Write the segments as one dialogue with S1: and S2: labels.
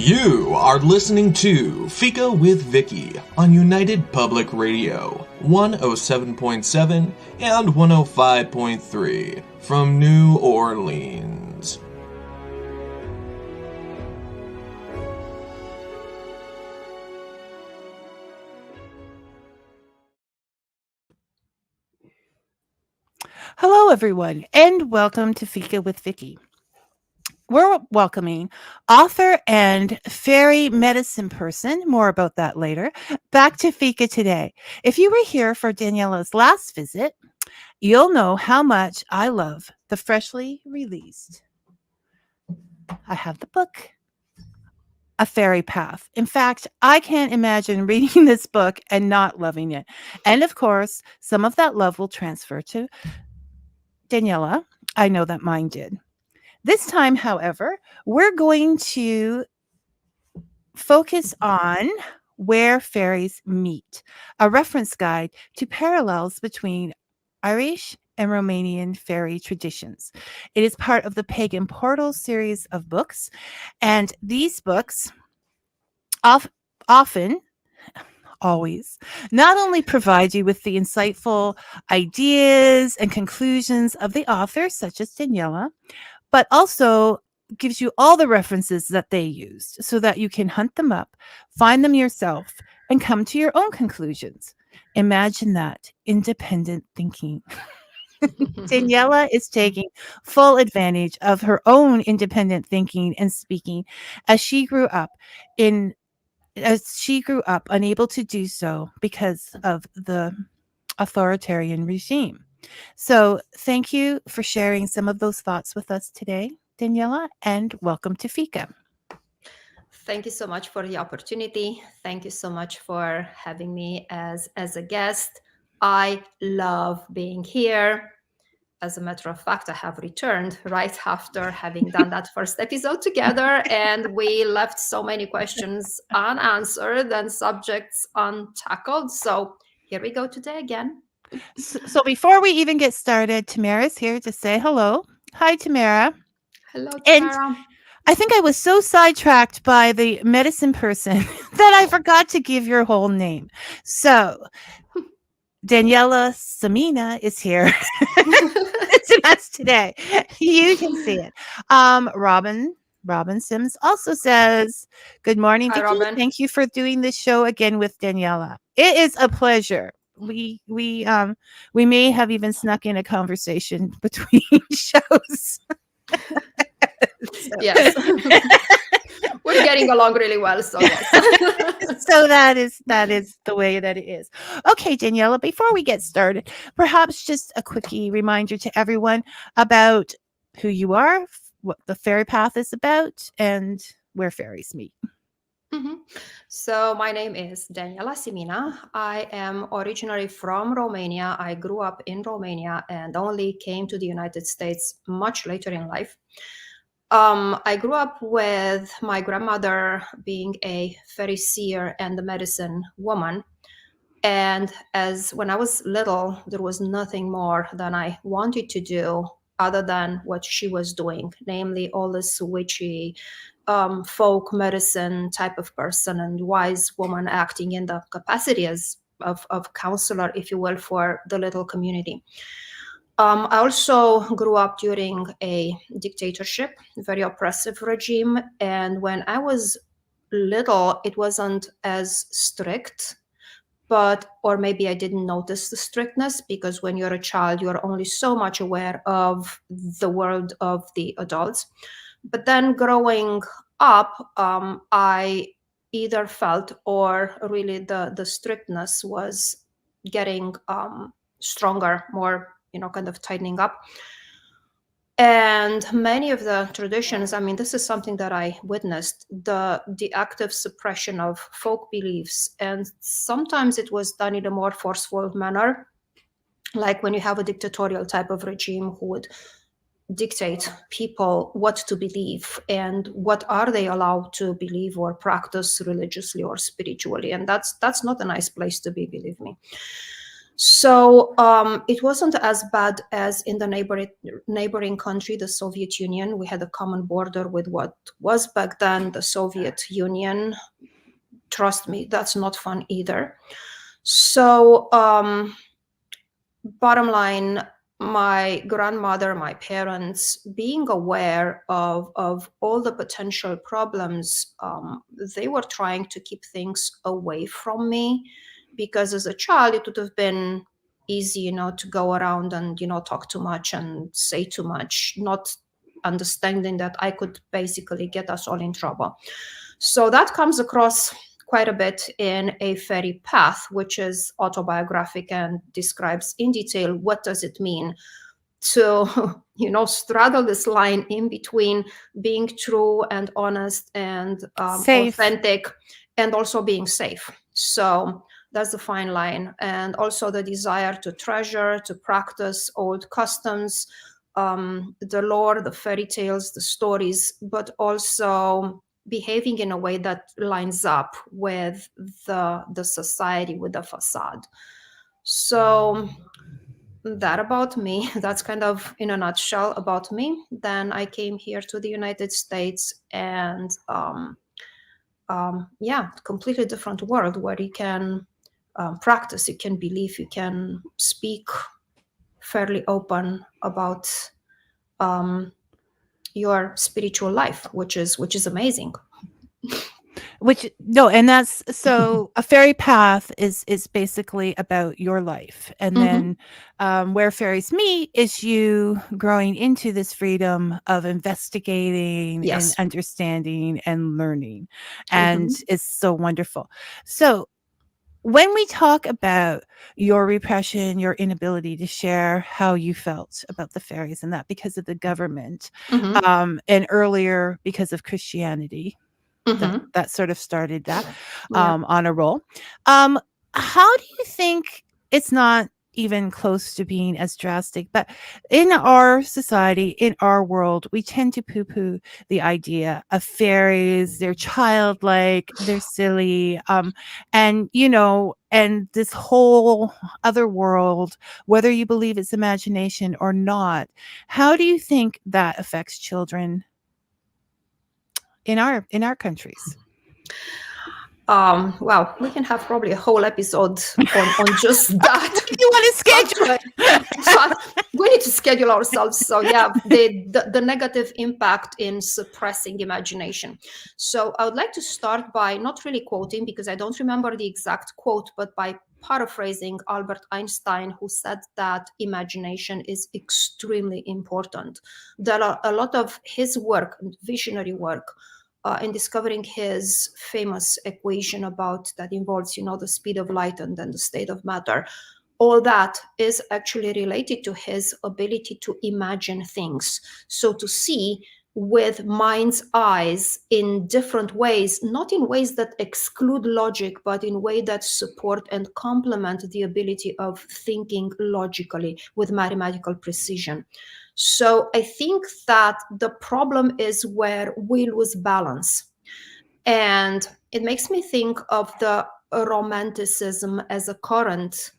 S1: You are listening to Fika with Vicky on United Public Radio, 107.7 and 105.3 from New Orleans.
S2: Hello, everyone, and welcome to Fika with Vicky. We're welcoming author and fairy medicine person, more about that later, back to Fika today. If you were here for Daniela's last visit, you'll know how much I love the freshly released. I have the book, A Fairy Path. In fact, I can't imagine reading this book and not loving it. And of course, some of that love will transfer to Daniela. I know that mine did. This time, however, we're going to focus on Where Fairies Meet, a reference guide to parallels between Irish and Romanian fairy traditions. It is part of the Pagan Portal series of books, and these books often, always, not only provide you with the insightful ideas and conclusions of the author, such as Daniela, but also gives you all the references that they used so that you can hunt them up, find them yourself, and come to your own conclusions. Imagine that independent thinking. Daniela is taking full advantage of her own independent thinking and speaking as she grew up unable to do so because of the authoritarian regime. So thank you for sharing some of those thoughts with us today, Daniela, and welcome to Fika.
S3: Thank you so much for the opportunity. Thank you so much for having me as a guest. I love being here. As a matter of fact, I have returned right after having done that first episode together, and we left so many questions unanswered and subjects untackled. So here we go today again.
S2: So before we even get started, Tamara's here to say hello. Hi, Tamara.
S3: Hello, Tamara.
S2: And I think I was so sidetracked by the medicine person that I forgot to give your whole name. So Daniela Simina is here to us today. You can see it. Robin Sims also says, "Good morning,
S3: Hi,
S2: Vicky.
S3: Robin.
S2: Thank you for doing this show again with Daniela. It is a pleasure. We may have even snuck in a conversation between shows."
S3: Yes. We're getting along really well, so yes.
S2: So that is the way that it is. Okay, Daniela, before we get started, perhaps just a quickie reminder to everyone about who you are, what the Fairy Path is about, and where fairies meet.
S3: Mm-hmm. So my name is Daniela Simina. I am originally from Romania. I grew up in Romania and only came to the United States much later in life. I grew up with my grandmother being a fairy seer and a medicine woman. And when I was little, there was nothing more than I wanted to do other than what she was doing, namely all this witchy folk medicine type of person and wise woman acting in the capacity of counselor, if you will, for the little community. I also grew up during a dictatorship, very oppressive regime. And when I was little, it wasn't as strict, or maybe I didn't notice the strictness, because when you're a child, you're only so much aware of the world of the adults. But then growing up, I either felt or really the strictness was getting stronger, more, kind of tightening up. And many of the traditions, I mean, this is something that I witnessed, the active suppression of folk beliefs. And sometimes it was done in a more forceful manner, like when you have a dictatorial type of regime who would dictate people what to believe and what are they allowed to believe or practice religiously or spiritually. And that's not a nice place to be, believe me. So it wasn't as bad as in the neighboring country, the Soviet Union. We had a common border with what was back then the Soviet Union. Trust me, that's not fun either. So bottom line, my grandmother, my parents, being aware of all the potential problems, they were trying to keep things away from me, because as a child, it would have been easy, to go around and, talk too much and say too much, not understanding that I could basically get us all in trouble. So that comes across quite a bit in A Fairy Path, which is autobiographic and describes in detail what does it mean to straddle this line in between being true and honest and authentic, and also being safe. So that's the fine line. And also the desire to treasure, to practice old customs, the lore, the fairy tales, the stories, but also behaving in a way that lines up with the society, with the facade. So that about me. That's kind of in a nutshell about me. Then I came here to the United States, and completely different world where you can practice, you can believe, you can speak fairly open about your spiritual life, which is amazing.
S2: And that's so a fairy path is basically about your life, and then Where Fairies Meet is you growing into this freedom of investigating and understanding and learning, and it's so wonderful. So when we talk about your repression, your inability to share how you felt about the fairies, and that because of the government, and earlier because of Christianity, that sort of started that on a roll. How do you think it's not even close to being as drastic, but in our society, in our world, we tend to poo-poo the idea of fairies. They're childlike, they're silly, and and this whole other world, whether you believe it's imagination or not. How do you think that affects children in our countries?
S3: Well, we can have probably a whole episode on just that.
S2: You want to schedule it?
S3: We need to schedule ourselves. So yeah, the negative impact in suppressing imagination. So I would like to start by not really quoting, because I don't remember the exact quote, but by paraphrasing Albert Einstein, who said that imagination is extremely important. There are a lot of his work, visionary work, in discovering his famous equation that involves, the speed of light and then the state of matter. All that is actually related to his ability to imagine things. So to see with mind's eyes in different ways, not in ways that exclude logic, but in ways that support and complement the ability of thinking logically with mathematical precision. So I think that the problem is where we lose balance. And it makes me think of the romanticism as a current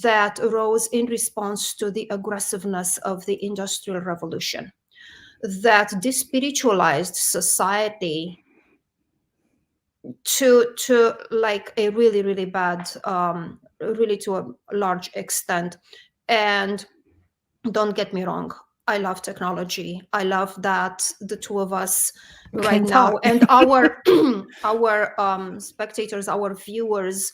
S3: that rose in response to the aggressiveness of the Industrial Revolution, that despiritualized society to like a really, really bad, really to a large extent. And don't get me wrong, I love technology. I love that the two of us right now and our our spectators, our viewers,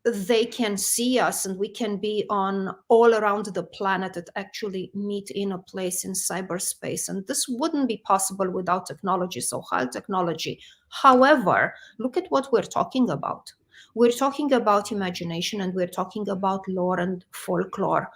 S3: they can see us and we can be on all around the planet and actually meet in a place in cyberspace. And this wouldn't be possible without technology, so high technology. However, look at what we're talking about. We're talking about imagination, and we're talking about lore and folklore,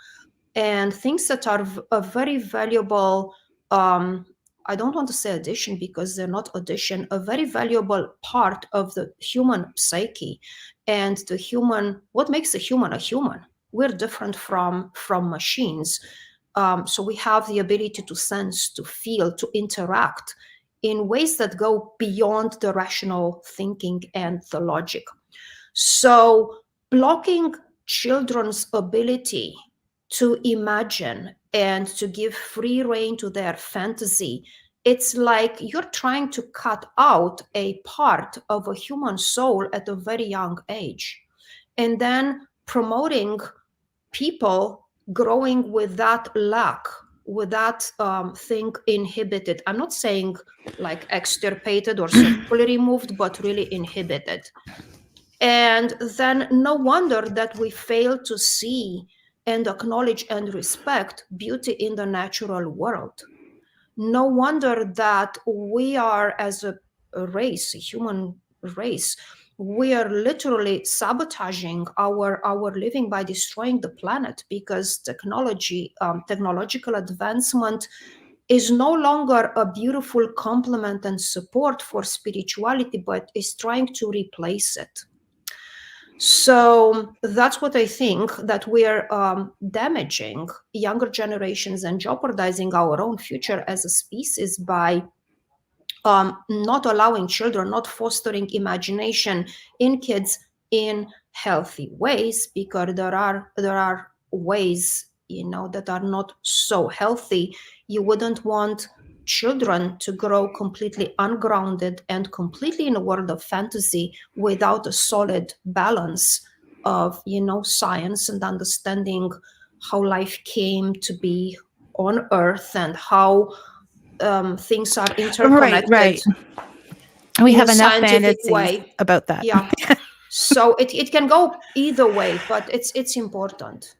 S3: and things that are a very valuable, I don't want to say addition because they're not addition, a very valuable part of the human psyche and the human, what makes a human a human. We're different from machines. So we have the ability to sense, to feel, to interact in ways that go beyond the rational thinking and the logic. So blocking children's ability to imagine and to give free rein to their fantasy, it's like you're trying to cut out a part of a human soul at a very young age, and then promoting people growing with that lack, with that thing inhibited. I'm not saying like extirpated or surgically removed, but really inhibited. And then no wonder that we fail to see and acknowledge and respect beauty in the natural world. No wonder that we are, as a race, a human race, we are literally sabotaging our living by destroying the planet, because technological advancement is no longer a beautiful complement and support for spirituality, but is trying to replace it. So that's what I think, that we're damaging younger generations and jeopardizing our own future as a species by not allowing children, not fostering imagination in kids in healthy ways, because there are ways, that are not so healthy. You wouldn't want children to grow completely ungrounded and completely in a world of fantasy without a solid balance of science and understanding how life came to be on Earth and how things are interconnected.
S2: Right. We have enough
S3: scientific
S2: fantasies
S3: way
S2: about that.
S3: Yeah. So it can go either way, but it's important.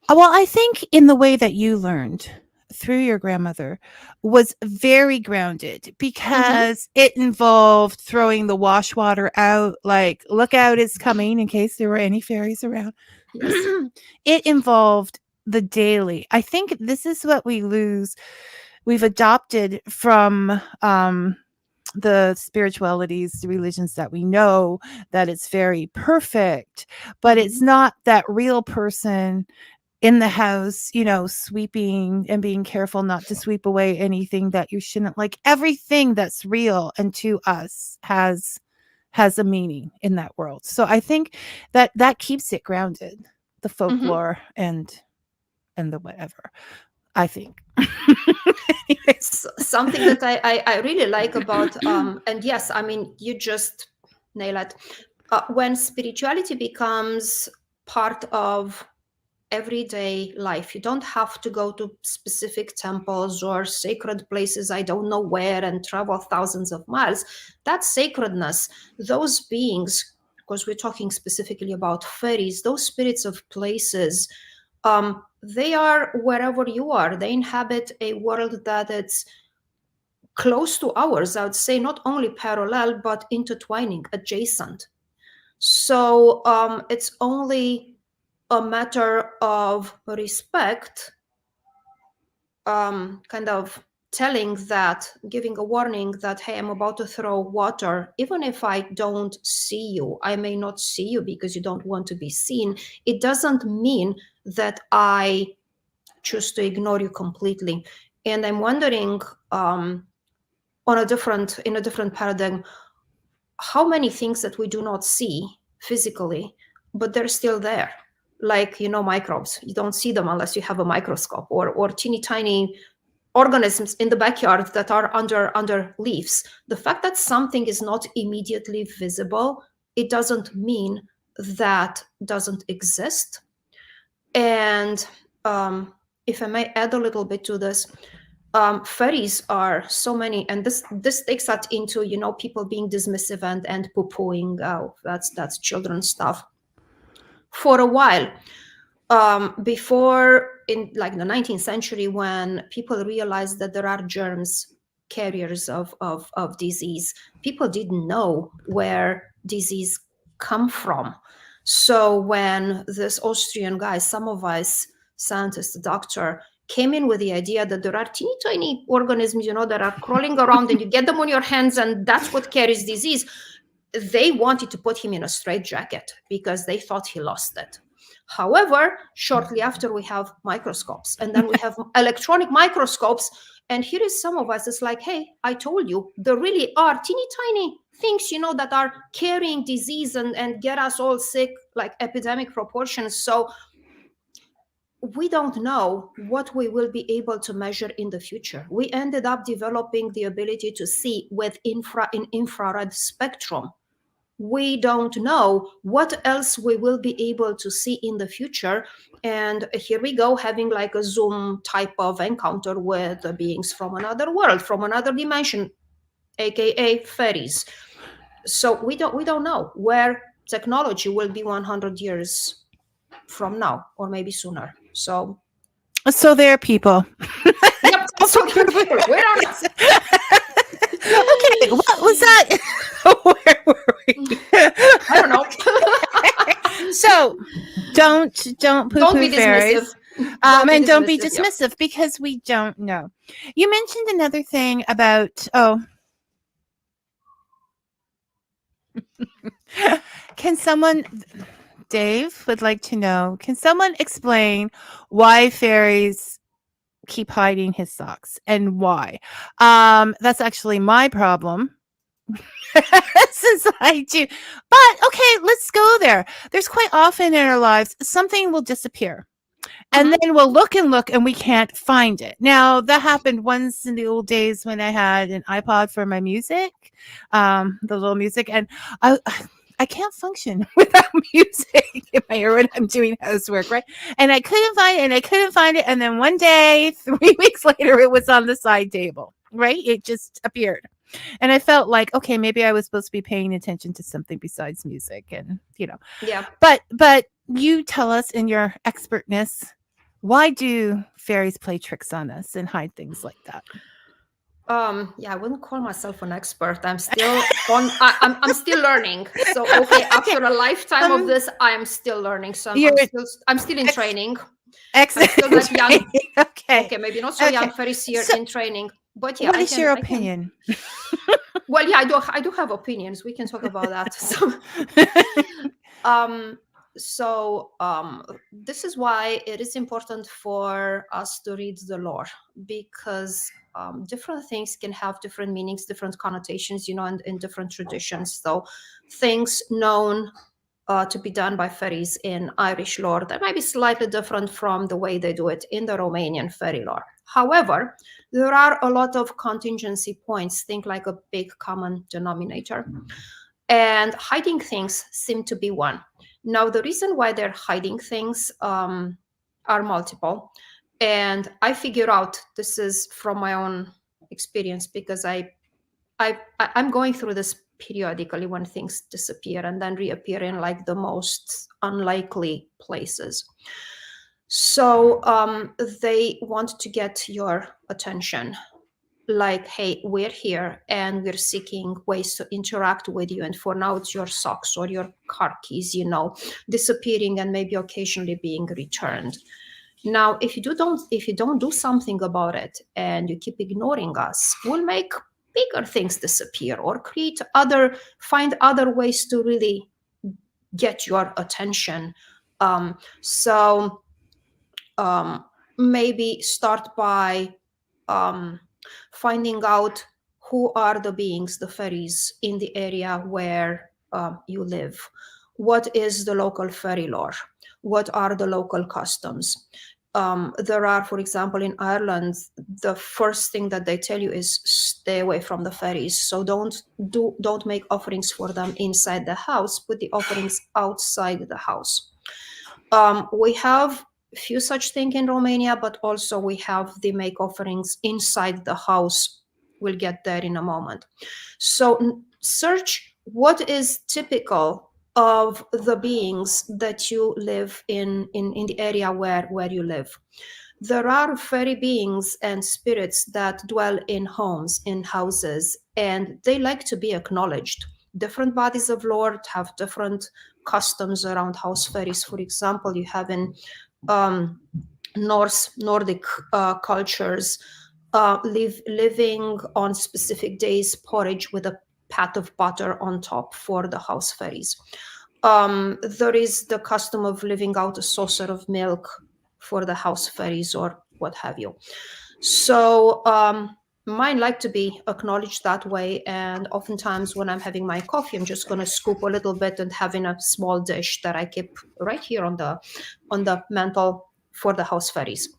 S2: Well, I think in the way that you learned through your grandmother was very grounded, because it involved throwing the wash water out, like, look out, it's coming, in case there were any fairies around.
S3: Yes.
S2: It involved the daily. I think this is what we've adopted from the spiritualities, the religions that we know, that it's very perfect, but it's not that real person in the house, sweeping and being careful not to sweep away anything that you shouldn't. Like, everything that's real and to us has a meaning in that world. So I think that keeps it grounded, the folklore and the whatever, I think.
S3: Something that I really like about and yes, I mean, you just nail it. When spirituality becomes part of everyday life, you don't have to go to specific temples or sacred places, I don't know where, and travel thousands of miles. That sacredness, those beings, because we're talking specifically about fairies, those spirits of places, they are wherever you are. They inhabit a world that it's close to ours, I would say, not only parallel, but intertwining, adjacent. So it's only a matter of respect, kind of giving a warning that, hey, I'm about to throw water. Even if I don't see you, I may not see you because you don't want to be seen. It doesn't mean that I choose to ignore you completely. And I'm wondering, in a different paradigm, how many things that we do not see physically, but they're still there, like microbes. You don't see them unless you have a microscope, or teeny tiny organisms in the backyard that are under leaves. The fact that something is not immediately visible, it doesn't mean that doesn't exist. And if I may add a little bit to this, fairies are so many, and this takes us into people being dismissive and poo-pooing. Oh, that's children's stuff. For a while, before, in like the 19th century, when people realized that there are germs carriers of disease, people didn't know where disease come from. So when this Austrian guy, Semmelweis, scientist, doctor, came in with the idea that there are teeny tiny organisms, that are crawling around, and you get them on your hands, and that's what carries disease, they wanted to put him in a straitjacket because they thought he lost it. However, shortly after, we have microscopes, and then we have electronic microscopes, And here is some of us, it's like, hey, I told you, there really are teeny tiny things, that are carrying disease and get us all sick, like epidemic proportions. So we don't know what we will be able to measure in the future. We ended up developing the ability to see with infrared spectrum. We don't know what else we will be able to see in the future. And here we go, having like a Zoom type of encounter with the beings from another world, from another dimension, aka fairies. So we don't know where technology will be 100 years from now, or maybe sooner. So
S2: there are people.
S3: yep, so there are people. Where are they?
S2: Okay, what was that? Where were we?
S3: I don't know.
S2: So don't poo-poo
S3: be
S2: fairies.
S3: dismissive.
S2: And don't be
S3: Yep.
S2: dismissive because we don't know. You mentioned another thing about can someone, Dave would like to know, can someone explain why fairies keep hiding his socks and why? That's actually my problem. Since I do. But okay, let's go there. There's quite often in our lives something will disappear. And then we'll look and we can't find it. Now, that happened once in the old days when I had an iPod for my music, the little music, and I can't function without music in my ear when I'm doing housework, right? And I couldn't find it. And then one day, 3 weeks later, it was on the side table, right? It just appeared. And I felt like, okay, maybe I was supposed to be paying attention to something besides music, and
S3: Yeah.
S2: But you tell us in your expertness, why do fairies play tricks on us and hide things like that?
S3: Yeah, I wouldn't call myself an expert. I'm still I'm still learning. So okay, after a lifetime of this, I am still learning. So I'm still in training.
S2: Excellent.
S3: I'm still that young.
S2: Okay,
S3: maybe not so young Fairy Seer in training. But yeah,
S2: what is your opinion?
S3: Well, yeah, I do have opinions. We can talk about that. So this is why it is important for us to read the lore, because different things can have different meanings, different connotations, and in different traditions. So things known to be done by fairies in Irish lore that might be slightly different from the way they do it in the Romanian fairy lore. However, there are a lot of contingency points, think like a big common denominator. And hiding things seem to be one. Now, the reason why they're hiding things are multiple. And I figure out, this is from my own experience, because I'm going through this periodically when things disappear and then reappear in like the most unlikely places. So they want to get your attention. Like, hey, we're here and we're seeking ways to interact with you. And for now, it's your socks or your car keys, disappearing and maybe occasionally being returned. Now, if you don't do something about it and you keep ignoring us, we'll make bigger things disappear or find other ways to really get your attention. So maybe start by finding out who are the beings, the fairies in the area where you live. What is the local fairy lore? What are the local customs? There are, for example, in Ireland, the first thing that they tell you is stay away from the fairies. So don't make offerings for them inside the house. Put the offerings outside the house. We have few such things in Romania, but also we have the make offerings inside the house. We'll get there in a moment. So search what is typical of the beings that you live in the area where you live. There are fairy beings and spirits that dwell in homes, in houses, and they like to be acknowledged. Different bodies of lore have different customs around house fairies. For example, you have in Nordic cultures living on specific days porridge with a pat of butter on top for the house fairies. There is the custom of living out a saucer of milk for the house fairies or what have you. So mine like to be acknowledged that way. And oftentimes when I'm having my coffee, I'm just going to scoop a little bit and have in a small dish that I keep right here on the mantle for the house fairies.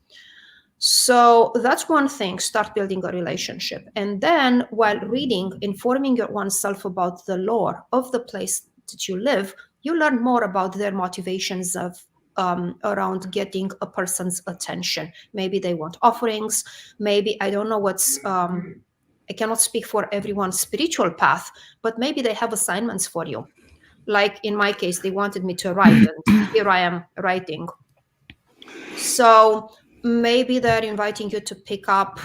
S3: So that's one thing, start building a relationship. And then while reading, informing oneself about the lore of the place that you live, you learn more about their motivations of around getting a person's attention. Maybe they want offerings. Maybe, I don't know what's, I cannot speak for everyone's spiritual path, but maybe they have assignments for you. Like in my case, they wanted me to write, and here I am writing. So maybe they're inviting you to pick up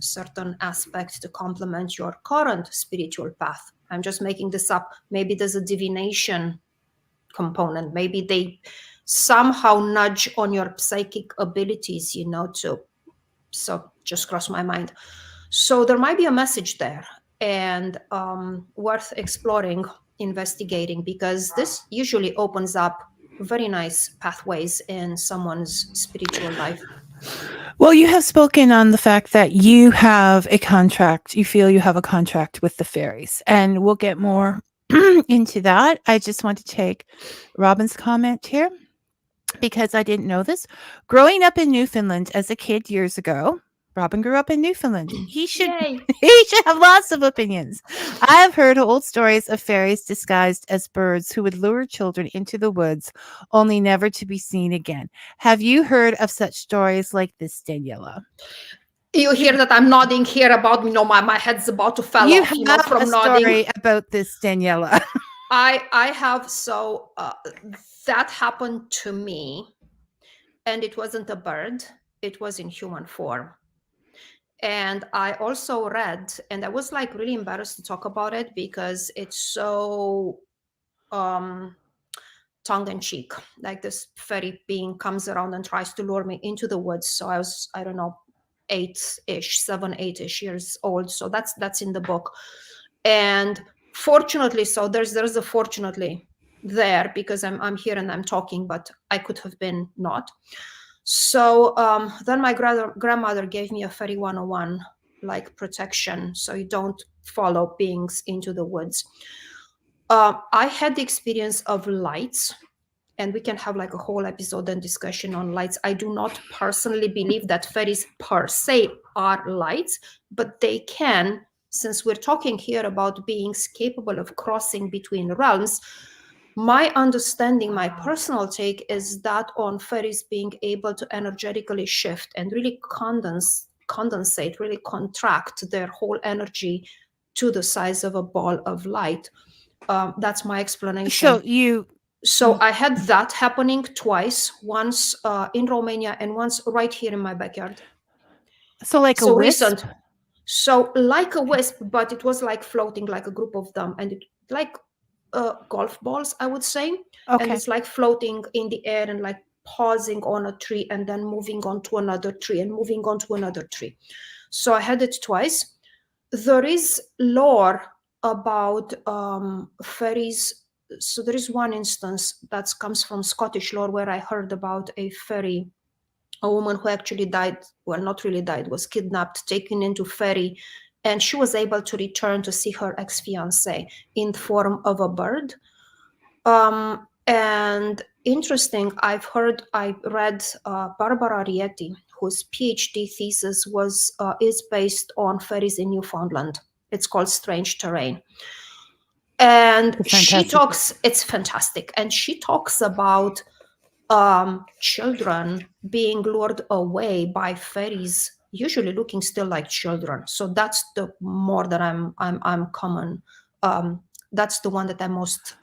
S3: certain aspects to complement your current spiritual path. I'm just making this up. Maybe there's a divination component. Maybe they somehow nudge on your psychic abilities, so just crossed my mind. So there might be a message there, and worth exploring, investigating, because this usually opens up very nice pathways in someone's spiritual life.
S2: Well, you have spoken on the fact that you have a contract. You feel you have a contract with the fairies, and we'll get more into that. I just want to take Robin's comment here because I didn't know this. Growing up in Newfoundland as a kid years ago, Robin grew up in Newfoundland. He should have lots of opinions. I have heard old stories of fairies disguised as birds who would lure children into the woods, only never to be seen again. Have you heard of such stories like this, Daniela?
S3: You hear that I'm nodding here about, my head's about to fall off, from
S2: a
S3: nodding.
S2: Story about this, Daniela.
S3: I have, so that happened to me, and it wasn't a bird, it was in human form. And I also read, and I was like really embarrassed to talk about it because it's so tongue-in-cheek. Like this fairy being comes around and tries to lure me into the woods. So I was, I don't know, 8-ish years old. So that's in the book. And fortunately, so there's a fortunately there, because I'm here and I'm talking, but I could have been not. So then my grandmother gave me a fairy 101, like protection, so you don't follow beings into the woods. I had the experience of lights, and we can have like a whole episode and discussion on lights. I do not personally believe that fairies per se are lights, but they can, since we're talking here about beings capable of crossing between realms. My understanding, my personal take, is that on fairies being able to energetically shift and really condensate, really contract their whole energy to the size of a ball of light. That's my explanation. So I had that happening twice, once in Romania and once right here in my backyard.
S2: So like a wisp?
S3: Recent. So like a wisp, but it was like floating, like a group of them, and it like golf balls, I would say.
S2: Okay.
S3: And it's like floating in the air and like pausing on a tree and then moving on to another tree and moving on to another tree. So I had it twice. There is lore about fairies. So there is one instance that comes from Scottish lore where I heard about a fairy, a woman who actually died, well, not really died, was kidnapped, taken into fairy, and she was able to return to see her ex-fiancé in form of a bird. And interesting, I read Barbara Rieti, whose PhD thesis is based on fairies in Newfoundland. It's called Strange Terrain. And it's fantastic. And she talks about children being lured away by fairies, usually looking still like children. So that's the more that I'm common. That's the one that I'm most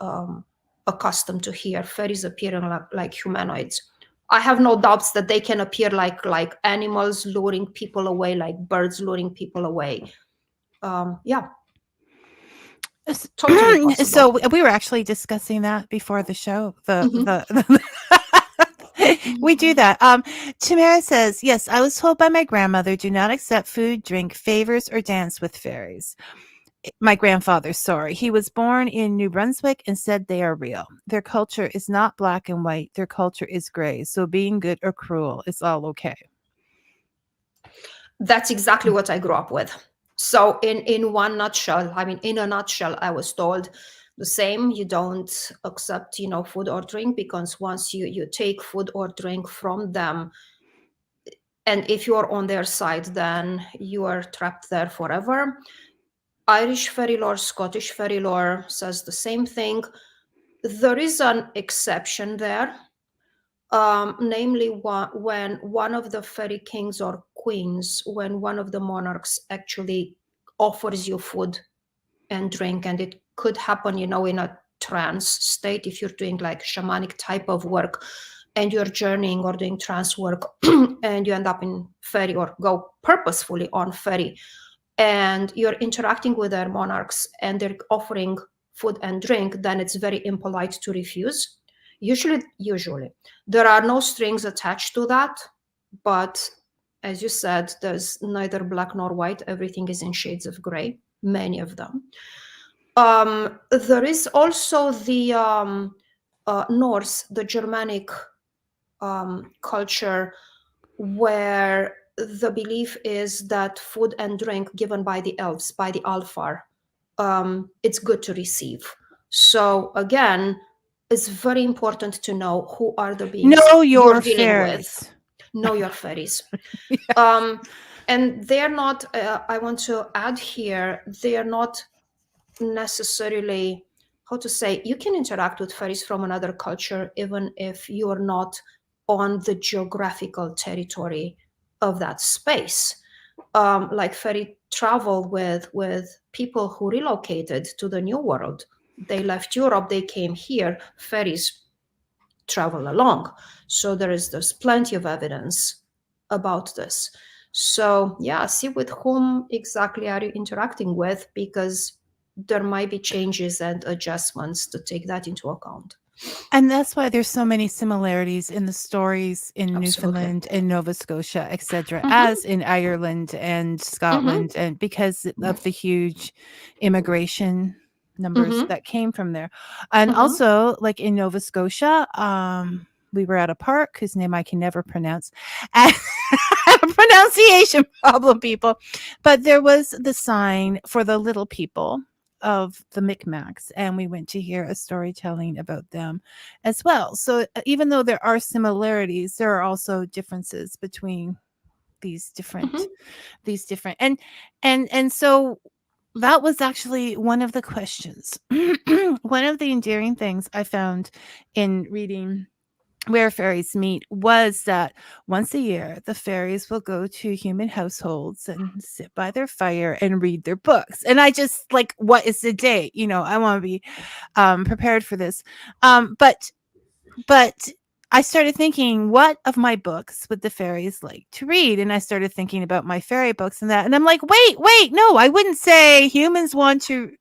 S3: accustomed to hear. Fairies appearing like humanoids. I have no doubts that they can appear like animals luring people away, like birds luring people away. Yeah. Totally
S2: so we were actually discussing that before the show. We do that. Tamara says, yes, I was told by my grandmother, do not accept food, drink, favors, or dance with fairies. My grandfather, sorry. He was born in New Brunswick and said they are real. Their culture is not black and white. Their culture is gray. So being good or cruel is all okay.
S3: That's exactly what I grew up with. So in one nutshell, I mean, in a nutshell, I was told the same. You don't accept, food or drink, because once you take food or drink from them, and if you're on their side, then you are trapped there forever. Irish fairy lore, Scottish fairy lore says the same thing. There is an exception there, namely when one of the fairy kings or queens, when one of the monarchs actually offers you food and drink, and it could happen, in a trance state, if you're doing like shamanic type of work and you're journeying or doing trance work and you end up in fairy or go purposefully on fairy, and you're interacting with their monarchs and they're offering food and drink, then it's very impolite to refuse. Usually there are no strings attached to that, but as you said, there's neither black nor white. Everything is in shades of gray, many of them. There is also the Norse, the Germanic culture, where the belief is that food and drink given by the elves, by the Alfar, it's good to receive. So again, it's very important to know who are the beings
S2: Know
S3: you're
S2: your
S3: dealing
S2: fairies.
S3: with. Know your fairies.
S2: Yeah.
S3: And they're not, I want to add here, they are not necessarily, how to say, you can interact with fairies from another culture even if you're not on the geographical territory of that space. Like fairy travel with people who relocated to the New World. They left Europe, they came here, fairies travel along. So there's plenty of evidence about this. So yeah, see with whom exactly are you interacting with, because there might be changes and adjustments to take that into account.
S2: And that's why there's so many similarities in the stories in
S3: Absolutely.
S2: Newfoundland and Nova Scotia, etc.,
S3: Mhm.
S2: as in Ireland and Scotland, and because of the huge immigration numbers
S3: Mhm.
S2: that came from there. And
S3: Mhm.
S2: also, like in Nova Scotia, we were at a park whose name I can never pronounce. And pronunciation problem, people. But there was the sign for the little people of the Micmacs, and we went to hear a storytelling about them as well. So even though there are similarities, there are also differences between these different
S3: Mhm.
S2: and so that was actually one of the questions. One of the endearing things I found in reading Where Fairies Meet was that once a year, the fairies will go to human households and sit by their fire and read their books. And I just like, what is the date? I want to be prepared for this. But I started thinking, what of my books would the fairies like to read? And I started thinking about my fairy books and that. And I'm like, wait, no, I wouldn't say humans want to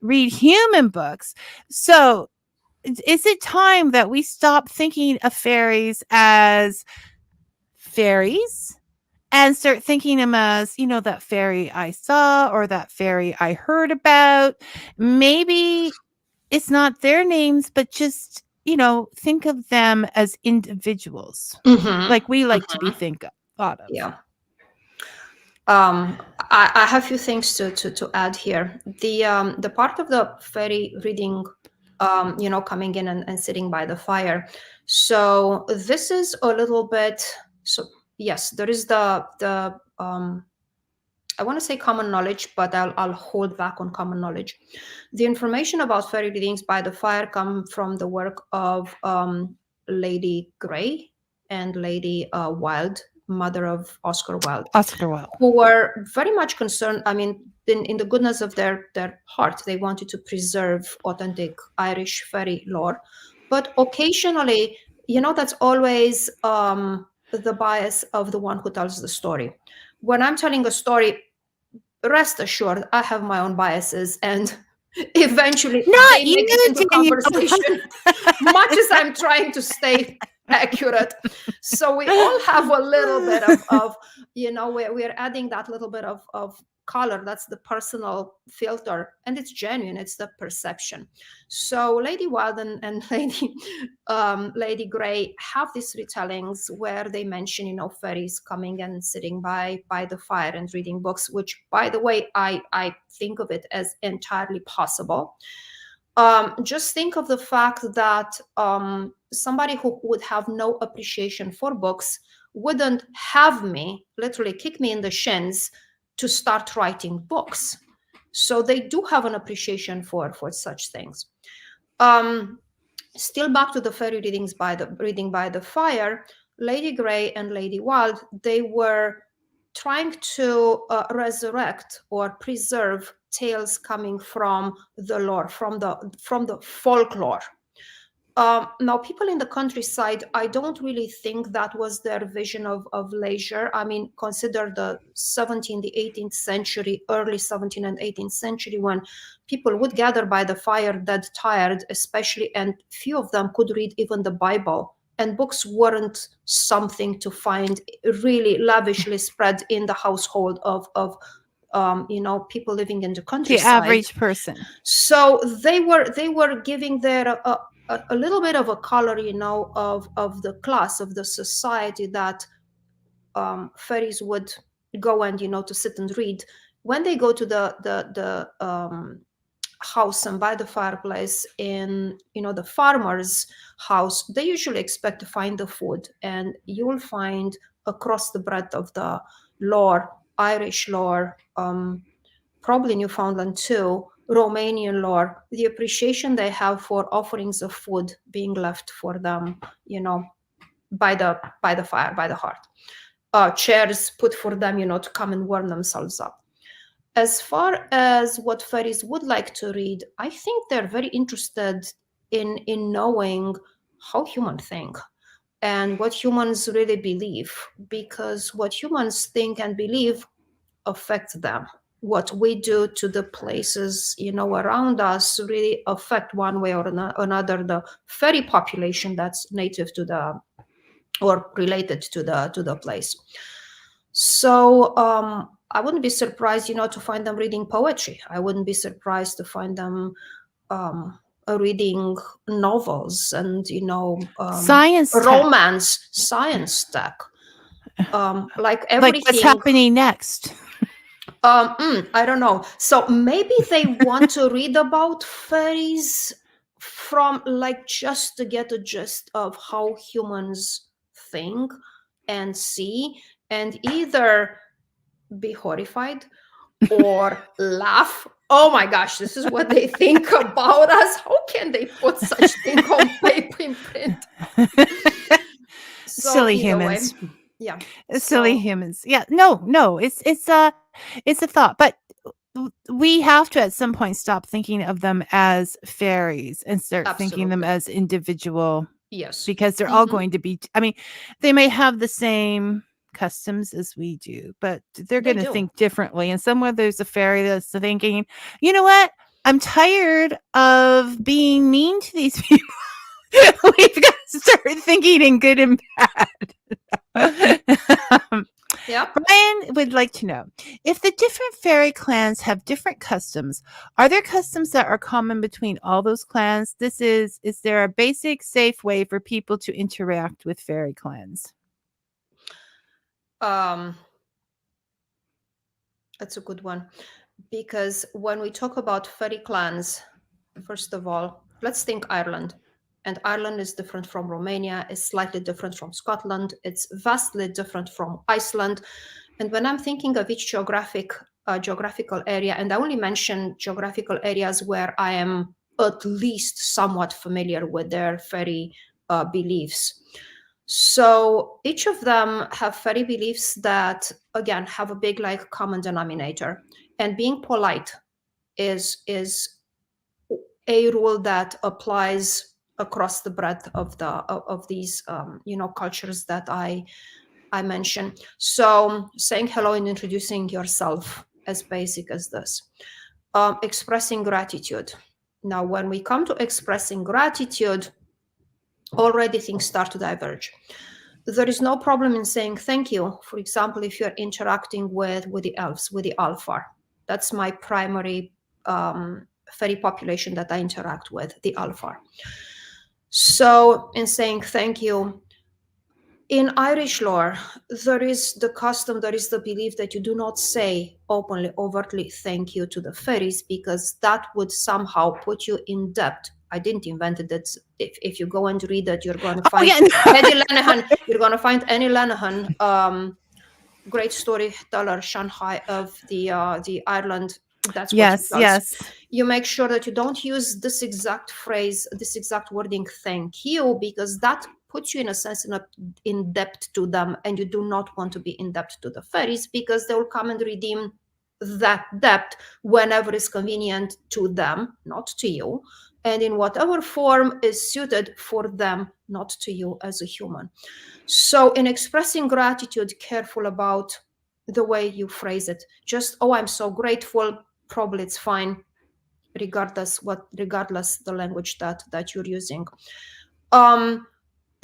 S2: read human books. So is it time that we stop thinking of fairies as fairies and start thinking them as, that fairy I saw or that fairy I heard about? Maybe it's not their names, but just, think of them as individuals,
S3: Mhm.
S2: like we like to be
S3: Mhm.
S2: thought of.
S3: Yeah. I have a few things to add here. The part of the fairy reading, coming in and sitting by the fire. So this is a little bit. So yes, there is the I want to say common knowledge, but I'll hold back on common knowledge. The information about fairy readings by the fire come from the work of Lady Grey and Lady Wilde, mother of Oscar Wilde,
S2: Oscar Wilde.
S3: who were very much concerned. I mean, in the goodness of their heart, they wanted to preserve authentic Irish fairy lore. But occasionally, that's always the bias of the one who tells the story. When I'm telling a story, rest assured, I have my own biases, and eventually
S2: Not
S3: they make it
S2: you,
S3: into
S2: Danielle.
S3: conversation, much as I'm trying to stay accurate. So we all have a little bit of we're adding that little bit of color, that's the personal filter, and it's genuine, it's the perception. So Lady Wild and Lady Grey have these retellings where they mention, you know, fairies coming and sitting by the fire and reading books, which, by the way, I think of it as entirely possible. Just think of the fact that somebody who would have no appreciation for books wouldn't have me literally kick me in the shins to start writing books. So they do have an appreciation for such things. Still back to the fairy readings reading by the fire, Lady Grey and Lady Wild, they were trying to resurrect or preserve tales coming from the lore, from the folklore. Now, people in the countryside, I don't really think that was their vision of leisure. I mean, consider the 17th, the 18th century, early 17th and 18th century, when people would gather by the fire dead tired, especially, and few of them could read even the Bible. And books weren't something to find really lavishly spread in the household of you know, people living in the countryside.
S2: The average person.
S3: So they were giving their a little bit of a color, you know, of the class, of the society that fairies would go and, you know, to sit and read. When they go to the house and by the fireplace in, you know, the farmer's house, they usually expect to find the food, and you will find across the breadth of the lore, Irish lore, probably Newfoundland too, Romanian lore, the appreciation they have for offerings of food being left for them, you know, by the fire, by the hearth, chairs put for them, you know, to come and warm themselves up. As far as what fairies would like to read, I think they're very interested in knowing how humans think and what humans really believe, because what humans think and believe affects them. What we do to the places, you know, around us really affect one way or another the fairy population that's native to the or related to the place. So I wouldn't be surprised, you know, to find them reading poetry. I wouldn't be surprised to find them reading novels and, you know,
S2: science
S3: romance, science tech, like everything.
S2: Like what's happening next?
S3: I don't know. So maybe they want to read about fairies from, like, just to get a gist of how humans think and see, and either be horrified or laugh. Oh my gosh, this is what they think about us. How can they put such thing on paper in print? So
S2: silly humans.
S3: Yeah.
S2: Silly humans. Yeah. No. It's a thought, but we have to at some point stop thinking of them as fairies and start thinking them as individual.
S3: Yes.
S2: Because they're all going to be, I mean, they may have the same customs as we do, but they're going to think differently. And somewhere there's a fairy that's thinking, you know what? I'm tired of being mean to these people. We've got to start thinking in good and bad.
S3: Yeah.
S2: Brian would like to know, if the different fairy clans have different customs, are there customs that are common between all those clans? Is there a basic, safe way for people to interact with fairy clans?
S3: That's a good one, because when we talk about fairy clans, first of all, let's think Ireland. And Ireland is different from Romania, is slightly different from Scotland, it's vastly different from Iceland. And when I'm thinking of each geographical area, and I only mention geographical areas where I am at least somewhat familiar with their fairy beliefs. So each of them have fairy beliefs that, again, have a big, like, common denominator. And being polite is a rule that applies across the breadth of these you know, cultures that I mentioned. So saying hello and introducing yourself, as basic as this. Expressing gratitude. Now, when we come to expressing gratitude, already things start to diverge. There is no problem in saying thank you. For example, if you're interacting with the elves, with the Alfar, That's my primary fairy population that I interact with, the Alfar. So in saying thank you, in Irish lore, there is the custom, there is the belief that you do not say openly, overtly thank you to the fairies, because that would somehow put you in debt. I didn't invent it. If you go and read it, you're going to find Eddie Lenihan. You're going to find Annie Lenihan, great storyteller, Shanghai of the Ireland. That's what
S2: Yes,
S3: he does.
S2: yes.
S3: You make sure that you don't use this exact phrase, this exact wording, thank you, because that puts you in a sense in debt to them, and you do not want to be in debt to the fairies, because they will come and redeem that debt whenever is convenient to them, not to you, and in whatever form is suited for them, not to you as a human. So in expressing gratitude, careful about the way you phrase it. Just, oh, I'm so grateful, probably it's fine, regardless the language that you're using.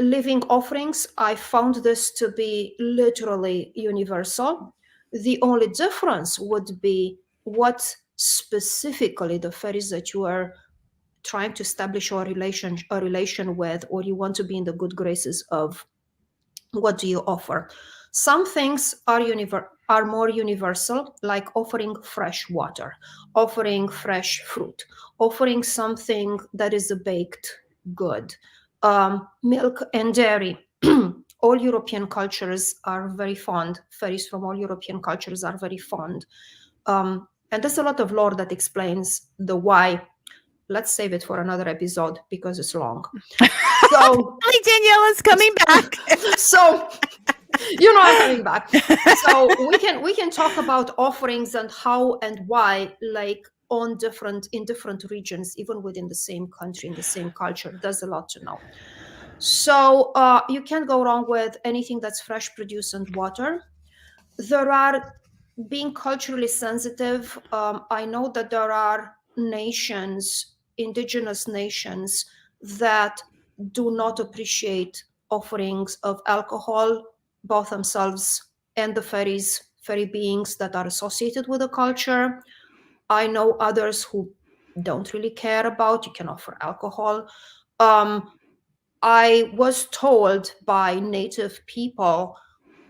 S3: Living offerings, I found this to be literally universal. The only difference would be what specifically the fairies that you are trying to establish a relation with, or you want to be in the good graces of. What do you offer? Some things are more universal, like offering fresh water, offering fresh fruit, offering something that is a baked good, milk and dairy. All European cultures are very fond. Fairies from all European cultures are very fond. And there's a lot of lore that explains the why. Let's save it for another episode because it's long. So
S2: Daniela's coming back.
S3: So you know I'm coming back. So we can talk about offerings and how and why, like in different regions, even within the same country, in the same culture. There's a lot to know. So you can't go wrong with anything that's fresh produce and water. There are, being culturally sensitive, I know that there are nations, indigenous nations, that do not appreciate offerings of alcohol, both themselves and the fairy beings that are associated with the culture. I know others who don't really care about, you can offer alcohol. I was told by native people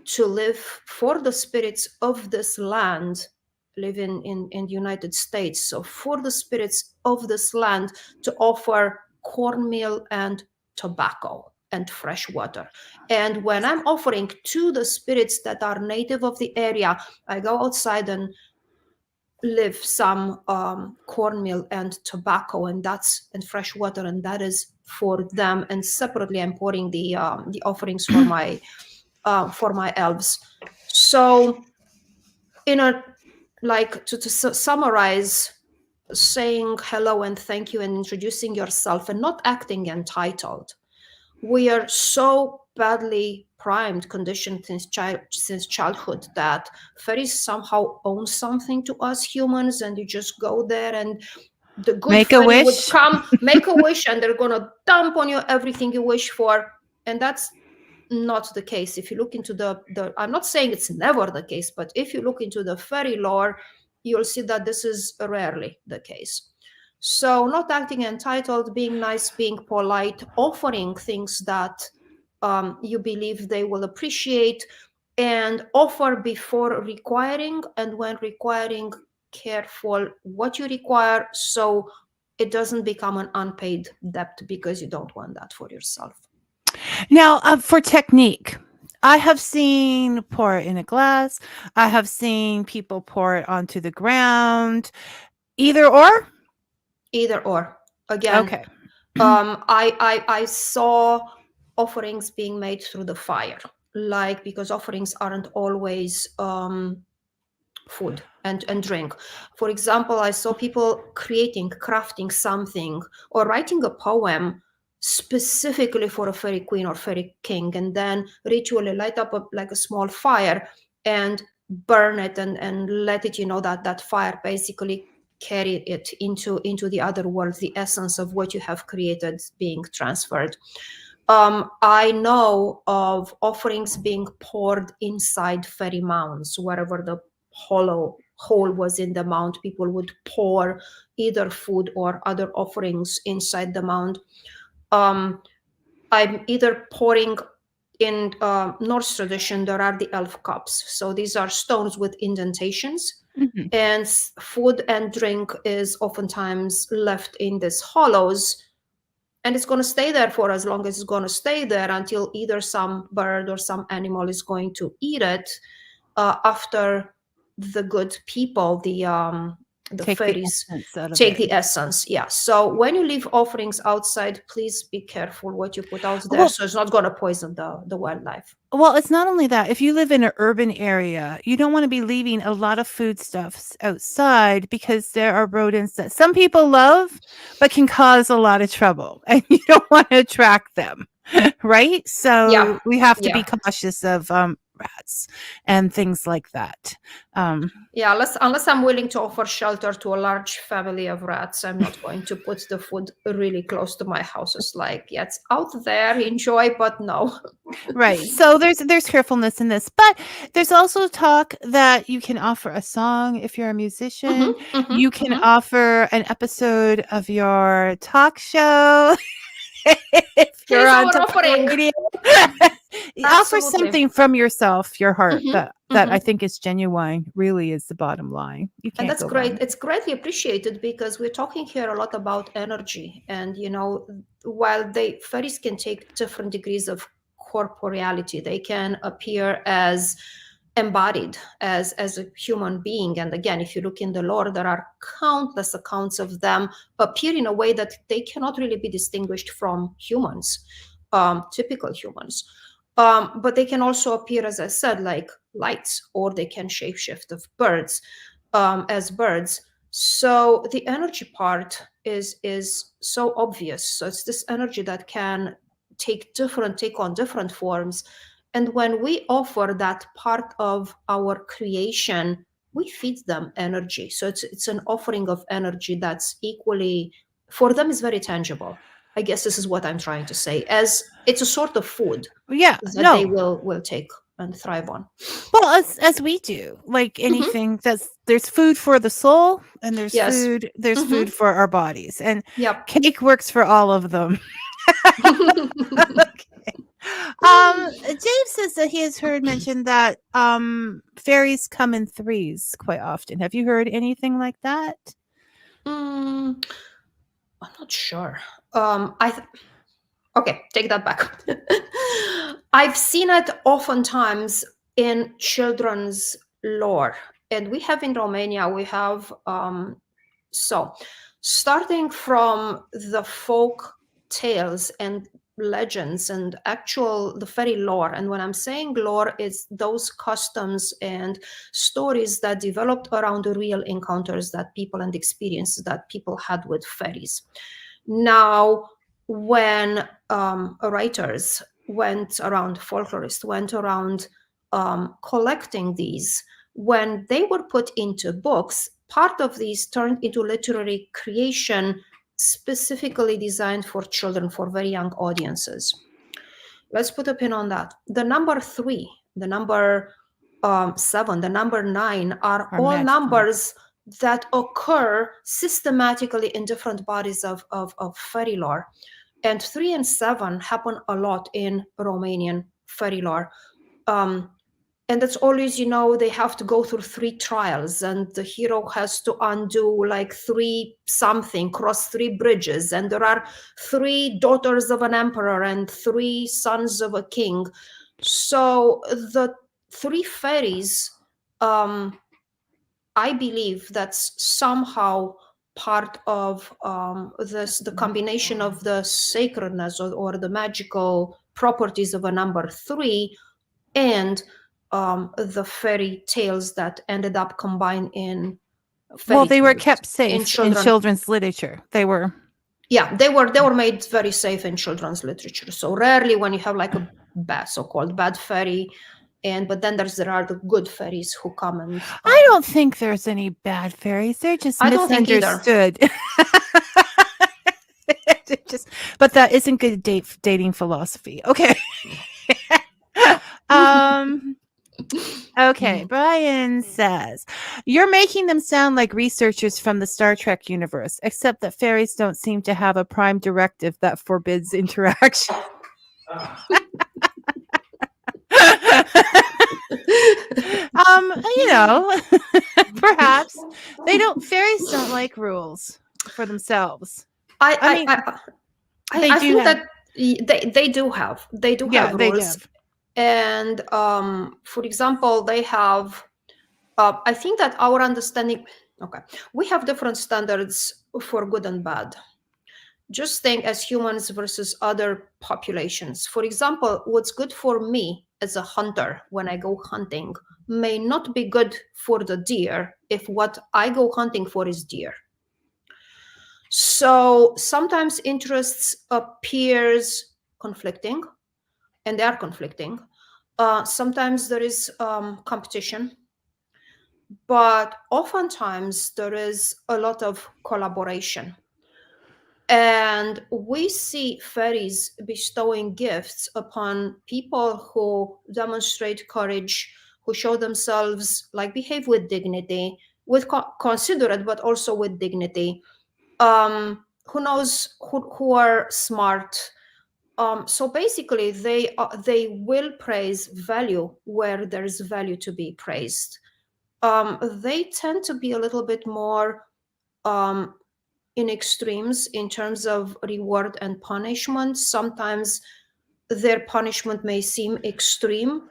S3: to live for the spirits of this land, live in the United States. So for the spirits of this land to offer cornmeal and tobacco and fresh water. And when I'm offering to the spirits that are native of the area, I go outside and live some cornmeal and tobacco and fresh water, and that is for them. And separately, I'm pouring the offerings for my elves. So, to summarize, saying hello and thank you and introducing yourself and not acting entitled. We are so badly conditioned since childhood that fairies somehow own something to us humans, and you just go there and the good fairy would come, make a wish, and they're gonna dump on you everything you wish for. And that's not the case. If you look into the I'm not saying it's never the case, but if you look into the fairy lore, you'll see that this is rarely the case. So not acting entitled, being nice, being polite, offering things that you believe they will appreciate, and offer before requiring, and when requiring, careful what you require so it doesn't become an unpaid debt, because you don't want that for yourself.
S2: Now, for technique, I have seen pour it in a glass. I have seen people pour it onto the ground. Either or?
S3: Either or. Again,
S2: okay.
S3: I saw offerings being made through the fire, because offerings aren't always food and drink. For example, I saw people crafting something or writing a poem specifically for a fairy queen or fairy king, and then ritually light up a small fire and burn it and let it, that fire basically carry it into the other world, the essence of what you have created being transferred. I know of offerings being poured inside fairy mounds, wherever the hollow hole was in the mound, people would pour either food or other offerings inside the mound. I'm either pouring in Norse tradition, there are the elf cups. So these are stones with indentations.
S2: Mm-hmm.
S3: And food and drink is oftentimes left in these hollows. And it's going to stay there for as long as it's going to stay there until either some bird or some animal is going to eat it after the good people, the
S2: Take
S3: fairies,
S2: the essence out of
S3: take
S2: it.
S3: the essence. Yeah. So when you leave offerings outside, please be careful what you put out there,
S2: Well-
S3: so it's not going to poison the wildlife.
S2: Well, it's not only that. If you live in an urban area, you don't want to be leaving a lot of foodstuffs outside because there are rodents that some people love, but can cause a lot of trouble, and you don't want to attract them, right? So
S3: Yeah.
S2: we have to be
S3: Yeah.
S2: cautious of rats and things like that.
S3: Yeah, unless I'm willing to offer shelter to a large family of rats, I'm not going to put the food really close to my house. It's like, yeah, it's out there, enjoy, but no.
S2: Right. So there's carefulness in this, but there's also talk that you can offer a song if you're a musician. You can offer an episode of your talk show if you're
S3: Here's
S2: on
S3: our
S2: talk
S3: offering.
S2: radio. Offer
S3: Absolutely.
S2: something from yourself, your heart,
S3: Mhm,
S2: that I
S3: mhm.
S2: think is genuine, really is the bottom line. You can't
S3: And that's
S2: go
S3: great.
S2: wrong.
S3: It's greatly appreciated because we're talking here a lot about energy. And, while fairies can take different degrees of corporeality, they can appear as embodied as a human being. And again, if you look in the lore, there are countless accounts of them appear in a way that they cannot really be distinguished from humans, typical humans. But they can also appear, as I said, like lights, or they can shapeshift of birds, as birds. So the energy part is so obvious. So it's this energy that can take on different forms. And when we offer that part of our creation, we feed them energy. So it's an offering of energy that's equally, for them, is very tangible. I guess this is what I'm trying to say, as it's a sort of food
S2: Yeah,
S3: that they will take and thrive on.
S2: Well, as we do, like anything there's food for the soul, and there's
S3: Yes.
S2: food for our bodies, and
S3: Yep.
S2: cake works for all of them. Okay. Dave says that he has heard mentioned that fairies come in threes quite often. Have you heard anything like that?
S3: I'm not sure. Okay, take that back. I've seen it oftentimes in children's lore, and we have in Romania. We have so starting from the folk tales and legends and the fairy lore. And when I'm saying lore, it's those customs and stories that developed around the real encounters that people and experiences that people had with fairies. Now, when writers folklorists went around collecting these, when they were put into books, part of these turned into literary creation specifically designed for children, for very young audiences. Let's put a pin on that. The number 3, the number 7, the number 9 are all
S2: magical.
S3: numbers that occur systematically in different bodies of fairy lore. And 3 and 7 happen a lot in Romanian fairy lore. And that's always, they have to go through 3 trials, and the hero has to undo like 3 something, cross 3 bridges, and there are 3 daughters of an emperor and 3 sons of a king. So the 3 fairies, I believe that's somehow part of the combination of the sacredness or the magical properties of a number 3 and the fairy tales that ended up combined in
S2: Well, they were
S3: tales
S2: kept safe in children's literature. They were
S3: made very safe in children's literature. So rarely when you have like a so-called bad fairy, but then there are the good fairies who come and
S2: I don't think there's any bad fairies. They're just
S3: I don't think either.
S2: misunderstood. But that isn't good dating philosophy. Okay. Okay, Brian says, you're making them sound like researchers from the Star Trek universe, except that fairies don't seem to have a prime directive that forbids interaction. You know, perhaps fairies don't like rules for themselves. I mean, they
S3: I
S2: do
S3: think
S2: have,
S3: that they do have
S2: yeah, they
S3: rules,
S2: have.
S3: and for example, they have. I think that our understanding. Okay, we have different standards for good and bad. Just think as humans versus other populations. For example, what's good for me as a hunter when I go hunting may not be good for the deer if what I go hunting for is deer. So sometimes interests appears conflicting, and they are conflicting. Sometimes there is competition, but oftentimes there is a lot of collaboration. And we see fairies bestowing gifts upon people who demonstrate courage, who show themselves, like behave with dignity, with considerate, but also with dignity. Who knows, who are smart. So basically, they will praise value where there's value to be praised. They tend to be a little bit more in extremes in terms of reward and punishment. Sometimes their punishment may seem extreme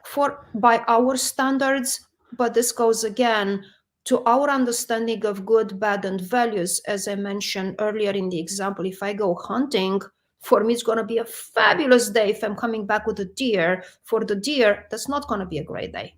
S3: by our standards, but this goes again to our understanding of good, bad, and values. As I mentioned earlier in the example, if I go hunting, for me it's going to be a fabulous day. If I'm coming back with a deer, for the deer, that's not going to be a great day.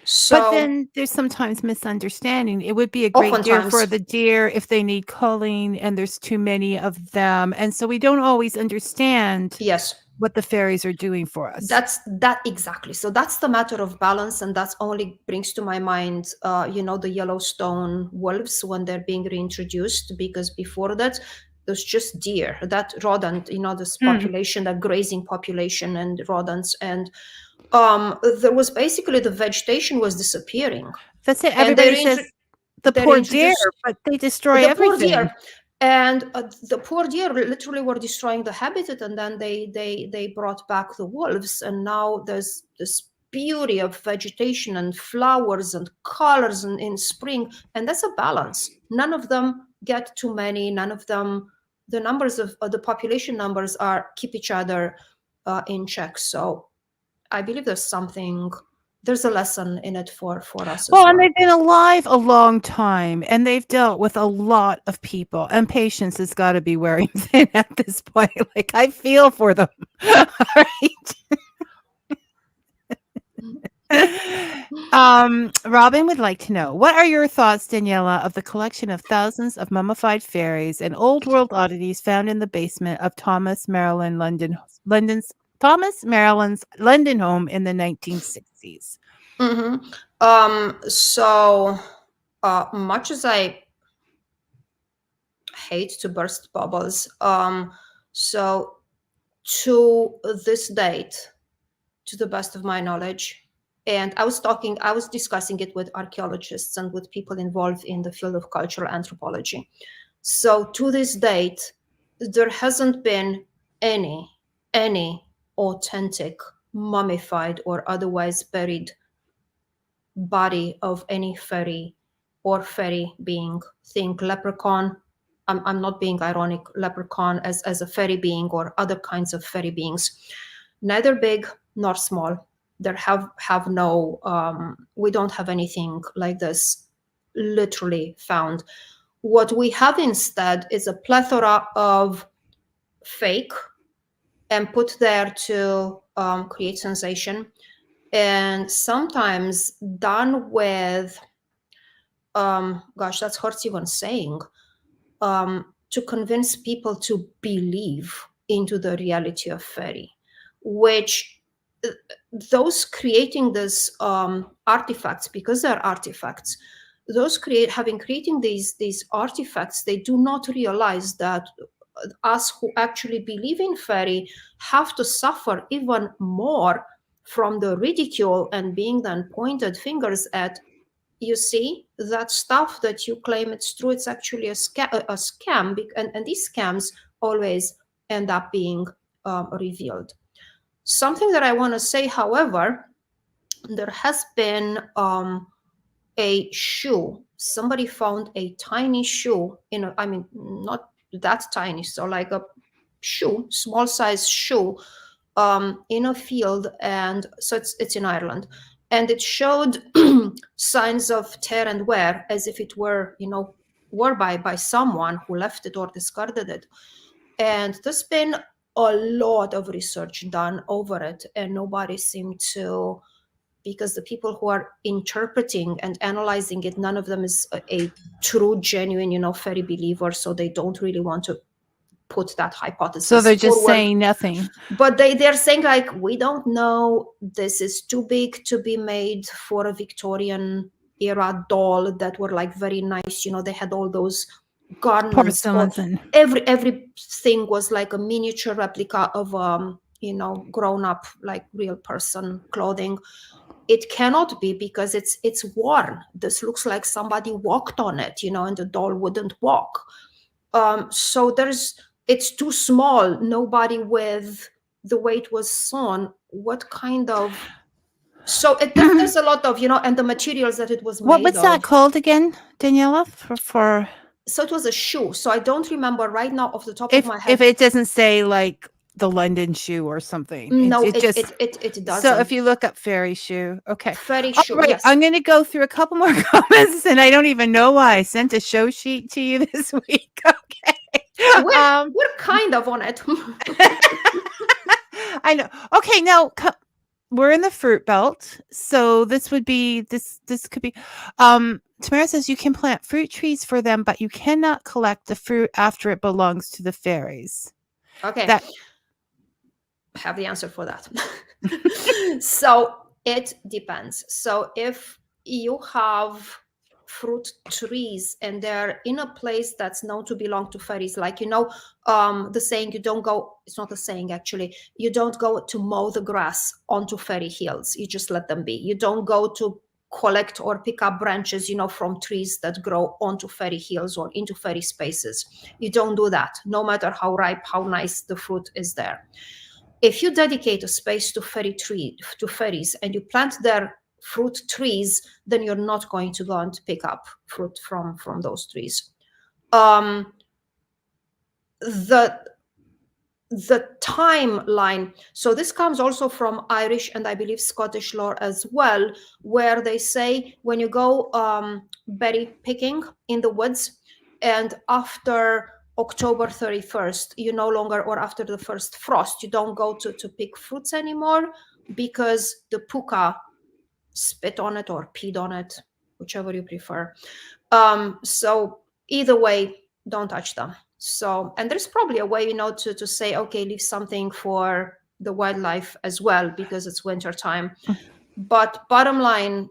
S3: So
S2: But then there's sometimes misunderstanding. It would be a great deer for
S3: oftentimes,
S2: the deer if they need culling and there's too many of them. And so we don't always understand
S3: yes,
S2: what the fairies are doing for us.
S3: that's that exactly. So that's the matter of balance, and that's only brings to my mind the Yellowstone wolves when they're being reintroduced, because before that there's just deer, that rodent, this population, that grazing population and rodents, and there was basically the vegetation was disappearing.
S2: That's it.
S3: And
S2: Everybody says the
S3: they
S2: poor deer,
S3: reintroduced
S2: but they destroy
S3: the poor
S2: everything.
S3: deer, and the poor deer literally were destroying the habitat, and then they brought back the wolves, and now there's this beauty of vegetation and flowers and colors in spring, and that's a balance. None of them get too many, none of them, the numbers of the population numbers are keep each other in check. So I believe there's a lesson in it for us
S2: Well,
S3: as
S2: and
S3: well.
S2: they've been alive a long time, and they've dealt with a lot of people, and patience has got to be wearing thin at this point. Like, I feel for them. All right. Robin would like to know, what are your thoughts, Daniela, of the collection of thousands of mummified fairies and old world oddities found in the basement of Thomas Maryland's London home in the 1960s?
S3: So much as I hate to burst bubbles, so to this date, to the best of my knowledge, and I was discussing it with archaeologists and with people involved in the field of cultural anthropology. So to this date, there hasn't been any authentic mummified or otherwise buried body of any fairy or fairy being. Think leprechaun. I'm not being ironic. Leprechaun as a fairy being or other kinds of fairy beings, neither big nor small. There have no. We don't have anything like this literally found. What we have instead is a plethora of fake and put there to create sensation, and sometimes done with gosh, that's hurts even saying, to convince people to believe into the reality of fairy, which those creating this artifacts, because they're artifacts, those creating these artifacts, they do not realize that us who actually believe in fairy have to suffer even more from the ridicule and being then pointed fingers at, you see, that stuff that you claim it's true, it's actually a scam, and these scams always end up being revealed. Something that I want to say, however, there has been a shoe. Somebody found a tiny shoe I mean, not that tiny, so like a shoe, small size shoe, in a field, and so it's in Ireland, and it showed signs of tear and wear, as if it were, wore by someone who left it or discarded it. And there's been a lot of research done over it, and nobody seemed to, because the people who are interpreting and analyzing it, none of them is a true, genuine, fairy believer, so they don't really want to put that hypothesis
S2: So they're just
S3: forward.
S2: saying nothing.
S3: But they're saying, like, we don't know, this is too big to be made for a Victorian era doll that were like very nice, they had all those garments,
S2: Porcelain.
S3: everything was like a miniature replica of grown up, like real person clothing. It cannot be, because it's worn. This looks like somebody walked on it, and the doll wouldn't walk. So it's too small. Nobody with the way it was sewn, what kind of, so there's a lot of, and the materials that it was made of.
S2: What's that called again, Daniela? For
S3: So it was a shoe. So I don't remember right now off the top of my head.
S2: If it doesn't say like the London shoe or something.
S3: No,
S2: it
S3: doesn't.
S2: So if you look up fairy shoe, okay.
S3: Fairy shoe,
S2: right,
S3: yes.
S2: I'm going to go through a couple more comments, and I don't even know why I sent a show sheet to you this week. Okay.
S3: We're kind of on it.
S2: I know. Okay, now we're in the fruit belt, so this could be Tamara says you can plant fruit trees for them, but you cannot collect the fruit after it belongs to the fairies.
S3: Okay. I have the answer for that. So it depends. So if you have fruit trees and they're in a place that's known to belong to fairies, like, the saying, you don't go, it's not a saying actually, you don't go to mow the grass onto fairy hills, you just let them be. You don't go to collect or pick up branches, from trees that grow onto fairy hills or into fairy spaces. You don't do that, no matter how ripe, how nice the fruit is there. If you dedicate a space to fairies, and you plant their fruit trees, then you're not going to go and pick up fruit from those trees. The timeline, so this comes also from Irish and I believe Scottish lore as well, where they say when you go berry picking in the woods, and after October 31st, you no longer, or after the first frost, you don't go to pick fruits anymore, because the puka spit on it or peed on it, whichever you prefer. So either way, don't touch them. So, and there's probably a way, to say, okay, leave something for the wildlife as well, because it's winter time. But bottom line,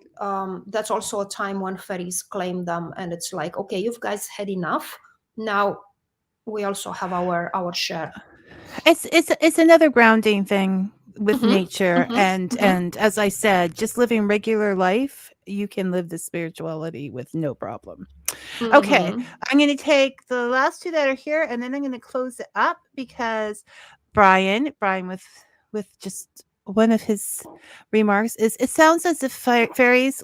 S3: that's also a time when fairies claim them, and it's like, okay, you guys had enough. Now we also have our share.
S2: It's another grounding thing with nature, and as I said, just living regular life, you can live the spirituality with no problem. Okay, I'm going to take the last two that are here, and then I'm going to close it up, because Brian with just one of his remarks is, it sounds as if fairies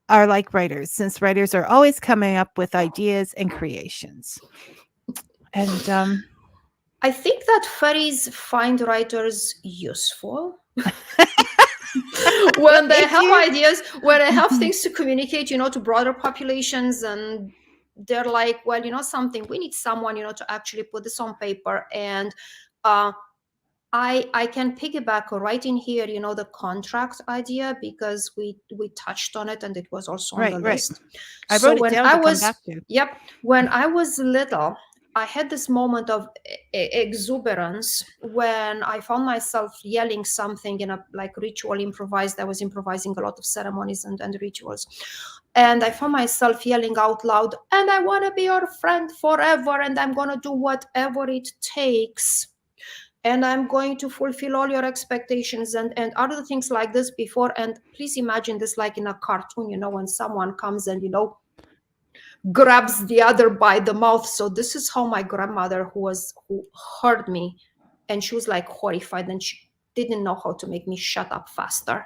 S2: are like writers, since writers are always coming up with ideas and creations. And
S3: I think that fairies find writers useful. When they have ideas, when they have things to communicate, to broader populations, and they're like, well, something, we need someone, to actually put this on paper. And I can piggyback right in here, the contract idea, because we touched on it, and it was also on the list.
S2: I wrote it down to come back to.
S3: Yep. When I was little, I had this moment of exuberance when I found myself yelling something in a ritual improvised. I was improvising a lot of ceremonies and rituals. And I found myself yelling out loud, and I want to be your friend forever, and I'm going to do whatever it takes. and I'm going to fulfill all your expectations and other things like this before. And please imagine this like in a cartoon, when someone comes and, grabs the other by the mouth. So this is how my grandmother, who heard me, and she was like horrified, and she didn't know how to make me shut up faster,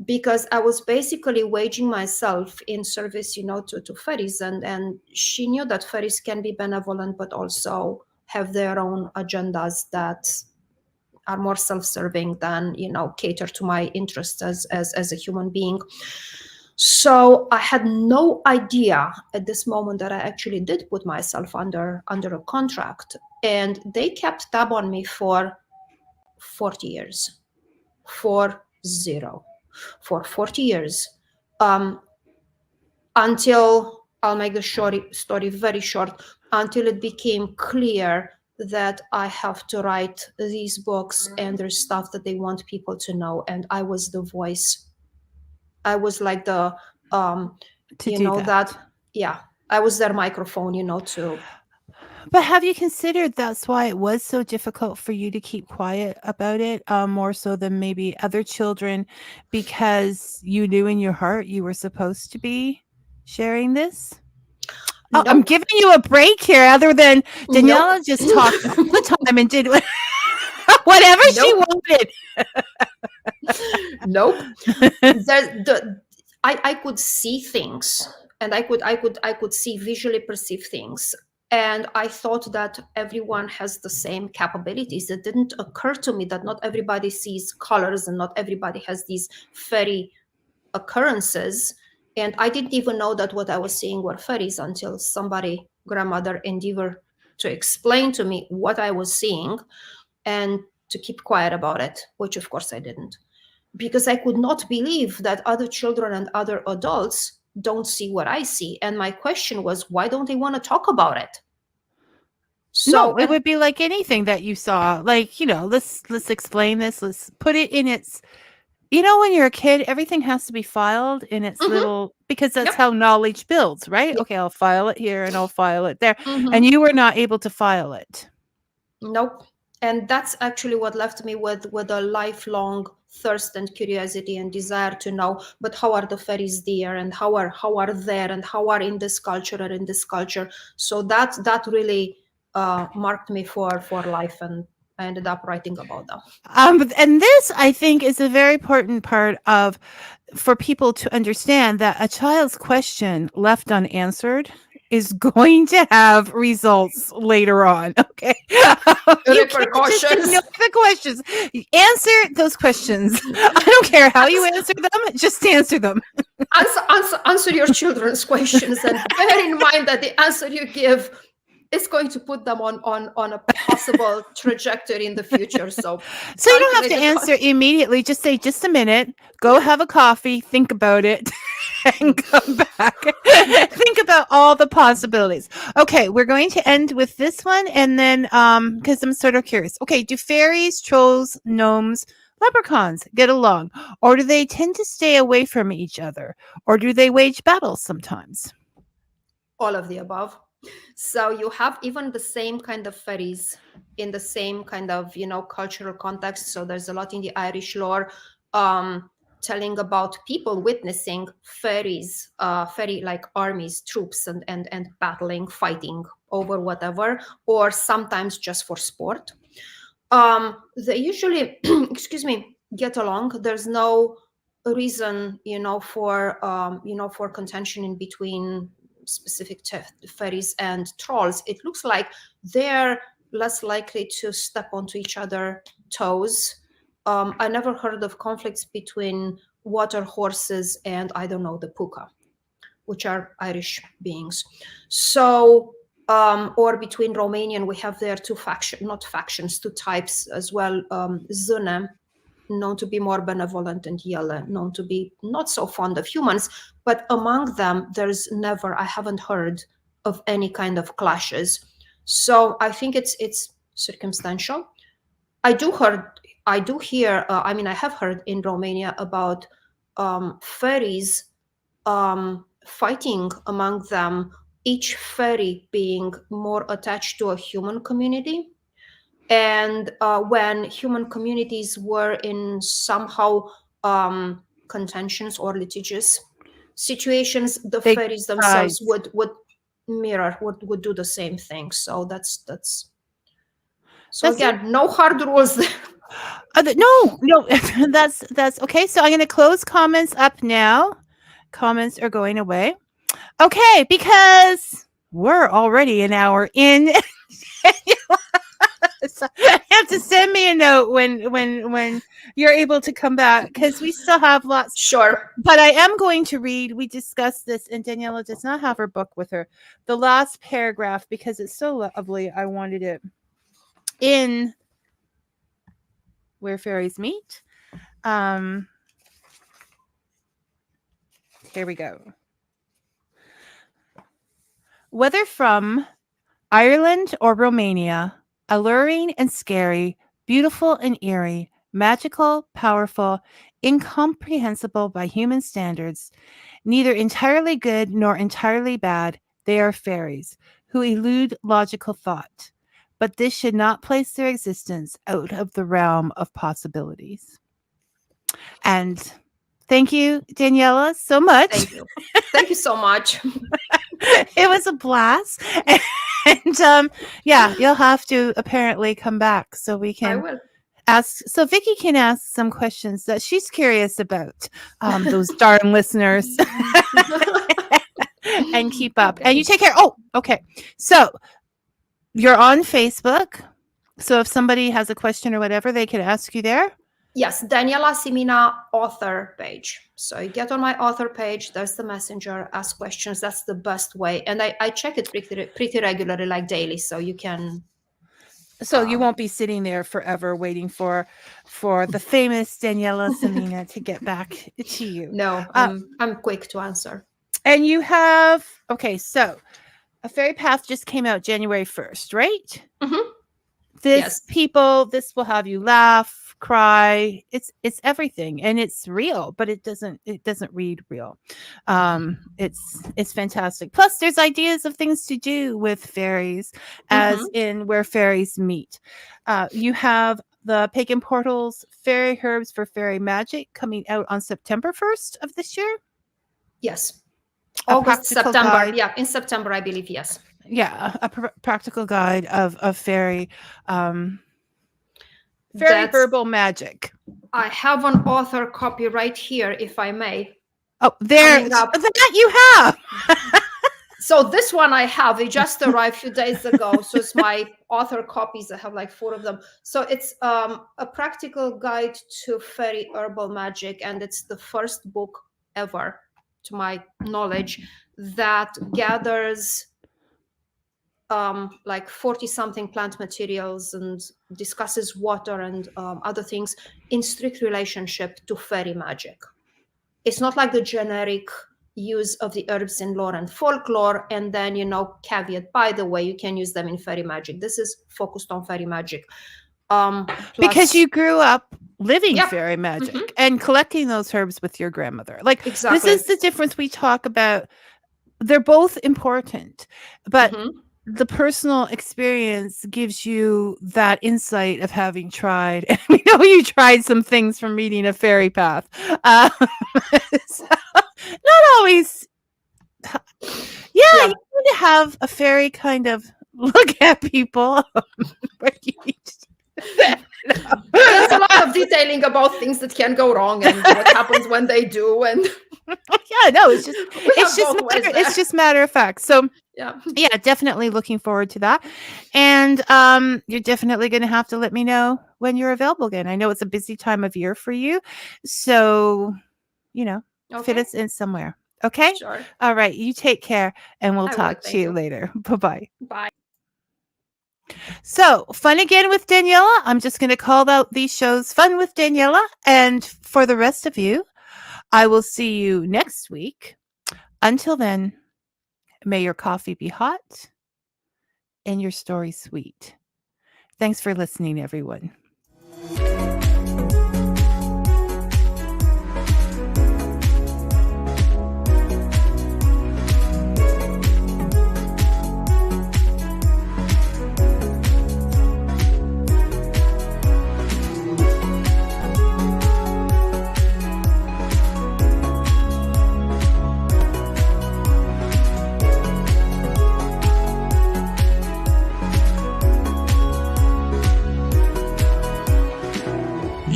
S3: because I was basically waging myself in service, to fairies. And she knew that fairies can be benevolent, but also have their own agendas that are more self-serving than, cater to my interests as a human being. So I had no idea at this moment that I actually did put myself under a contract. And they kept tab on me for 40 years. 40. For 40 years. Until, I'll make the story very short, until it became clear that I have to write these books, and there's stuff that they want people to know. And I was the voice. I was like the, I was their microphone, to.
S2: But have you considered that's why it was so difficult for you to keep quiet about it, more so than maybe other children, because you knew in your heart you were supposed to be sharing this? Oh, I'm
S3: Nope.
S2: giving you a break here, other than Daniela
S3: Nope.
S2: just talked all the time and did whatever she wanted.
S3: Nope. I could see things, and I could see, visually perceive things. And I thought that everyone has the same capabilities. It didn't occur to me that not everybody sees colors and not everybody has these fairy occurrences. And I didn't even know that what I was seeing were fairies until grandmother endeavored to explain to me what I was seeing and to keep quiet about it, which of course I didn't, because I could not believe that other children and other adults don't see what I see. And my question was, why don't they want to talk about it?
S2: No, it would be like anything that you saw. Like, let's explain this. Let's put it in its, when you're a kid, everything has to be filed in its little, because that's how knowledge builds, right?
S3: Yep.
S2: Okay, I'll file it here and I'll file it there. And you were not able to file it.
S3: Nope. And that's actually what left me with a lifelong thirst and curiosity and desire to know, but how are the fairies there, and how are there, and how are in this culture or in this culture. So that really marked me for life, and I ended up writing about them.
S2: And this, I think, is a very important part for people to understand that a child's question left unanswered is going to have results later on. Okay. You can't just ignore the questions. Answer those questions. I don't care how you answer them, just answer them.
S3: Answer your children's questions, and bear in mind that the answer you give is going to put them on a possible trajectory in the future. So
S2: you don't have to answer immediately. Just say, just a minute, go have a coffee, think about it, and come back. Think about all the possibilities. Okay, we're going to end with this one, and then because I'm sort of curious. Okay, do fairies, trolls, gnomes, leprechauns get along, or do they tend to stay away from each other, or do they wage battles sometimes?
S3: All of the above. So you have even the same kind of fairies in the same kind of, cultural context. So there's a lot in the Irish lore telling about people witnessing fairies, fairy-like armies, troops, and battling, fighting over whatever, or sometimes just for sport. They usually, get along. There's no reason, for contention in between specific fairies and trolls. It looks like they're less likely to step onto each other's toes. I never heard of conflicts between water horses and, I don't know, the puka, which are Irish beings. So, or between Romanian, we have there two types as well. Zune, known to be more benevolent, and Yele, known to be not so fond of humans. But among them, I haven't heard of any kind of clashes. So I think it's circumstantial. I have heard in Romania about fairies fighting among them, each fairy being more attached to a human community. And when human communities were in somehow contentions or litigious situations, the
S2: Big
S3: fairies themselves
S2: sides.
S3: would mirror, would do the same thing. So that's so
S2: That's
S3: again, no hard rules there.
S2: no, that's okay. So I'm going to close comments up now. Comments are going away. Okay, because we're already an hour in. So you have to send me a note when you're able to come back, because we still have lots.
S3: Sure.
S2: But I am going to read. We discussed this, and Daniela does not have her book with her. The last paragraph, because it's so lovely. I wanted it in Where Fairies Meet. Here we go. Whether from Ireland or Romania, alluring and scary, beautiful and eerie, magical, powerful, incomprehensible by human standards, neither entirely good nor entirely bad, they are fairies who elude logical thought. But this should not place their existence out of the realm of possibilities. And thank you, Daniela, so much.
S3: Thank you. Thank you so much.
S2: It was a blast. And yeah, you'll have to apparently come back so we
S3: I
S2: can
S3: will.
S2: ask. So Vicky can ask some questions that she's curious about. Those darn listeners. And keep up.
S3: Okay.
S2: And you take care. Oh, okay. So you're on Facebook. So if somebody has a question or whatever, they can ask you there.
S3: Yes, Daniela Simina author page. So you get on my author page, there's the messenger, ask questions. That's the best way. And I check it pretty regularly, like daily. So you can.
S2: So you won't be sitting there forever waiting for the famous Daniela Simina to get back to you.
S3: No, I'm quick to answer.
S2: And you have, okay, so A Fairy Path just came out January 1st, right?
S3: Mm-hmm.
S2: This
S3: Yes.
S2: will have you laugh, cry. It's everything, and it's real, but it doesn't read real. It's fantastic. Plus there's ideas of things to do with fairies, as in Where Fairies Meet. You have the Pagan Portals Fairy Herbs for Fairy Magic coming out on September 1st of this year.
S3: Yes.
S2: A
S3: August,
S2: practical
S3: September.
S2: guide.
S3: Yeah, in September, I believe. Yes.
S2: Yeah, a practical guide of fairy fairy
S3: That's-
S2: verbal magic.
S3: I have an author copy right here, if I may.
S2: Oh, there
S3: Coming up.
S2: that you have.
S3: So this one I have. It just arrived a few days ago. So it's my author copies. I have like 4 of them. So it's a practical guide to fairy herbal magic, and it's the first book ever, to my knowledge, that gathers like 40 something plant materials and discusses water and other things in strict relationship to fairy magic. It's not like the generic use of the herbs in lore and folklore, and then, caveat, by the way, you can use them in fairy magic. This is focused on fairy magic.
S2: Because you grew up living
S3: Yep.
S2: fairy magic and collecting those herbs with your grandmother. Like,
S3: Exactly.
S2: this is the difference we talk about. They're both important, but the personal experience gives you that insight of having tried. And we know you tried some things from reading A Fairy Path. So, not always. Yeah, you need to have a fairy kind of look at people.
S3: There's a lot of detailing about things that can go wrong and what happens when they do. And
S2: yeah, no, it's just matter of fact. So
S3: yeah,
S2: definitely looking forward to that. And you're definitely going to have to let me know when you're available again. I know it's a busy time of year for you, so fit us in somewhere. Okay.
S3: Sure.
S2: All right. You take care, and we'll
S3: I will,
S2: talk to
S3: thank
S2: you
S3: you.
S2: later. Bye-bye.
S3: Bye.
S2: So, Fun Again with Daniela. I'm just going to call out these shows Fun with Daniela. And for the rest of you, I will see you next week. Until then, may your coffee be hot and your story sweet. Thanks for listening, everyone.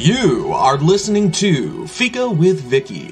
S1: You are listening to Fika with Vicky